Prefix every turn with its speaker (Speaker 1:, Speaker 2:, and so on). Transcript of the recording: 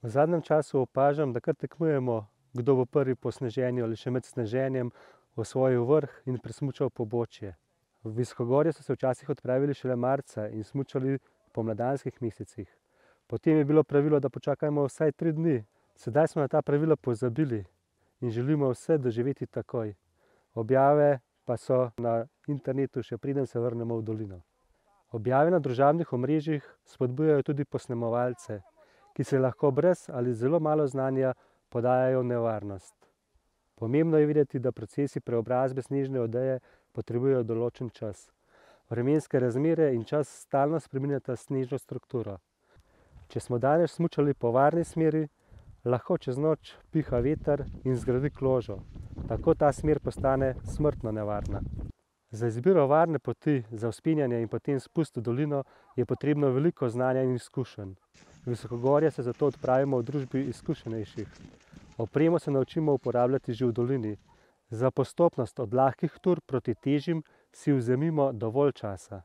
Speaker 1: V zadnjem času opažam, da kar tekmujemo, kdo bo prvi po sneženju ali še med sneženjem osvojil vrh in presmučal pobočje. V visokogorje so se včasih odpravili šele marca in smučali v pomladanskih mesecih. Potem je bilo pravilo, da počakajmo vsaj 3 dni. Sedaj smo na ta pravila pozabili in želimo vse doživeti takoj. Objave pa so na internetu, še preden se vrnemo v dolino. Objave na družabnih omrežjih spodbujajo tudi posnemovalce, ki se lahko brez ali zelo malo znanja podajajo v nevarnost. Pomembno je videti, da procesi preobrazbe snežne odeje potrebujejo določen čas. Vremenske razmere in čas stalno spreminjata snežno strukturo. Če smo danes smučali po varni smeri, lahko čez noč piha veter in zgradi kložo. Tako ta smer postane smrtno nevarna. Za izbiro varne poti za vzpenjanje in potem spust v dolino je potrebno veliko znanja in izkušenj. V visokogorje se zato odpravimo v družbi izkušenejših. Opremo se naučimo uporabljati že v dolini. Za postopnost od lahkih tur proti težjim si vzemimo dovolj časa.